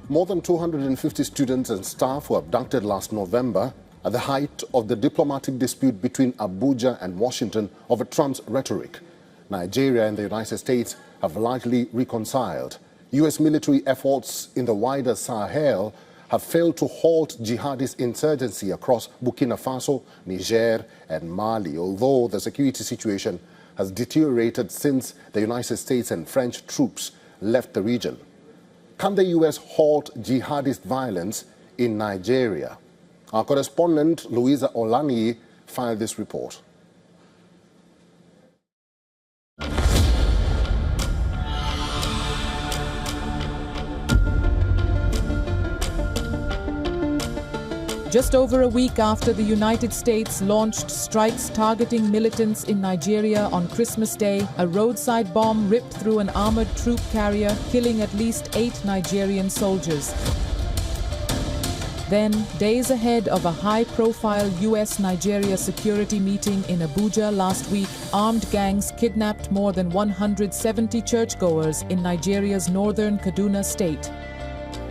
More than 250 students and staff were abducted last November at the height of the diplomatic dispute between Abuja and Washington over Trump's rhetoric. Nigeria and the United States have largely reconciled. U.S. military efforts in the wider Sahel have failed to halt jihadist insurgency across Burkina Faso, Niger and Mali, although the security situation has deteriorated since the United States and French troops left the region. Can the U.S. halt jihadist violence in Nigeria? Our correspondent, Louisa Olani, filed this report. Just over a week after the United States launched strikes targeting militants in Nigeria on Christmas Day, a roadside bomb ripped through an armored troop carrier, killing at least 8 Nigerian soldiers. Then, days ahead of a high-profile U.S. Nigeria security meeting in Abuja last week, armed gangs kidnapped more than 170 churchgoers in Nigeria's northern Kaduna state.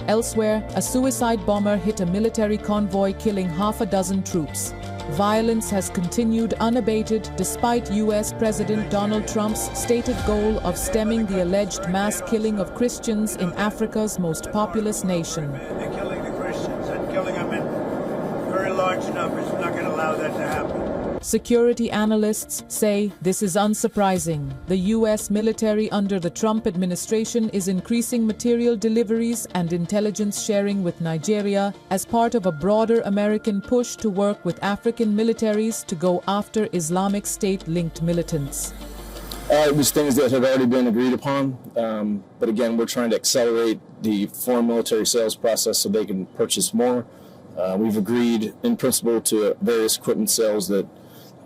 Elsewhere, a suicide bomber hit a military convoy, killing half a dozen troops. Violence has continued unabated despite U.S. President Donald Trump's stated goal of stemming the alleged mass killing of Christians in Africa's most populous nation. They're killing the Christians and killing them in very large numbers. We're not going to allow that to happen. Security analysts say this is unsurprising. The U.S. military under the Trump administration is increasing material deliveries and intelligence sharing with Nigeria as part of a broader American push to work with African militaries to go after Islamic State-linked militants. It was things that had already been agreed upon, but again, we're trying to accelerate the foreign military sales process so they can purchase more. We've agreed in principle to various equipment sales that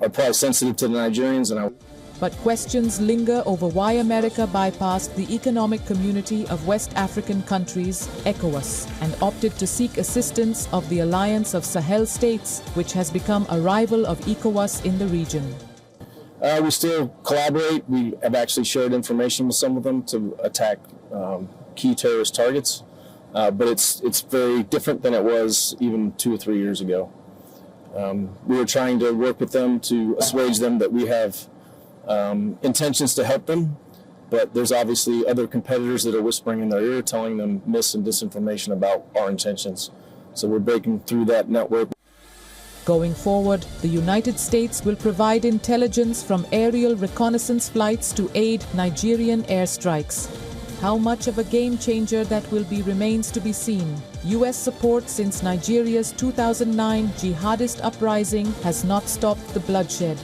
are price sensitive to the Nigerians. But questions linger over why America bypassed the Economic Community of West African Countries, ECOWAS, and opted to seek assistance of the Alliance of Sahel States, which has become a rival of ECOWAS in the region. We still collaborate. We have actually shared information with some of them to attack key terrorist targets, but it's very different than it was even 2 or 3 years ago. We were trying to work with them to assuage them that we have intentions to help them, but there's obviously other competitors that are whispering in their ear, telling them mis and disinformation about our intentions. So we're breaking through that network. Going forward, the United States will provide intelligence from aerial reconnaissance flights to aid Nigerian airstrikes. How much of a game changer that will be remains to be seen. U.S. support since Nigeria's 2009 jihadist uprising has not stopped the bloodshed.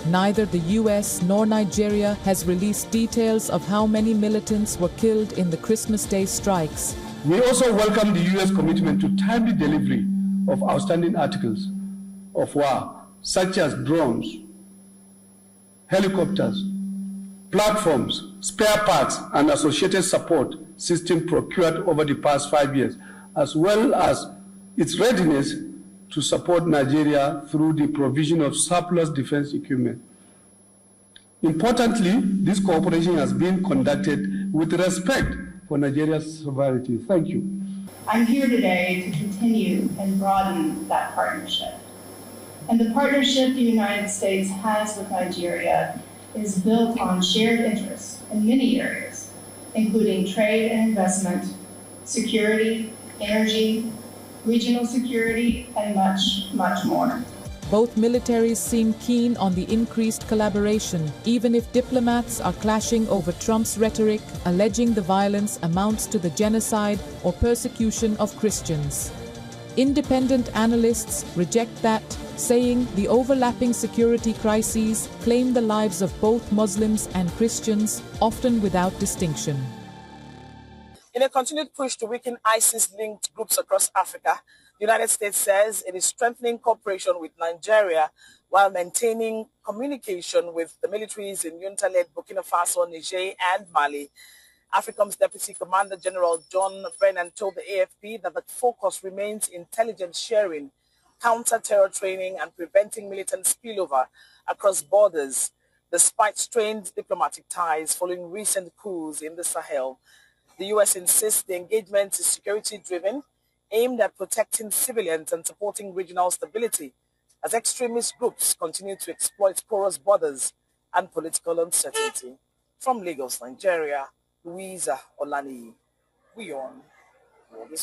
Neither the U.S. nor Nigeria has released details of how many militants were killed in the Christmas Day strikes. We also welcome the U.S. commitment to timely delivery of outstanding articles of war, such as drones, helicopters, platforms, spare parts, and associated support system procured over the past 5 years, as well as its readiness to support Nigeria through the provision of surplus defense equipment. Importantly, this cooperation has been conducted with respect for Nigeria's sovereignty. Thank you. I'm here today to continue and broaden that partnership. And the partnership the United States has with Nigeria is built on shared interests in many areas, including trade and investment, security, energy, regional security, and much, much more. Both militaries seem keen on the increased collaboration, even if diplomats are clashing over Trump's rhetoric, alleging the violence amounts to the genocide or persecution of Christians. Independent analysts reject that, saying the overlapping security crises claim the lives of both Muslims and Christians, often without distinction. In a continued push to weaken ISIS-linked groups across Africa, the United States says it is strengthening cooperation with Nigeria while maintaining communication with the militaries in junta-led Burkina Faso, Niger, and Mali. AFRICOM's Deputy Commander General John Brennan told the AFP that the focus remains intelligence sharing, counter-terror training, and preventing militant spillover across borders, despite strained diplomatic ties following recent coups in the Sahel. The U.S. insists the engagement is security-driven, aimed at protecting civilians and supporting regional stability as extremist groups continue to exploit porous borders and political uncertainty. From Lagos, Nigeria, Louisa Olani, WION World.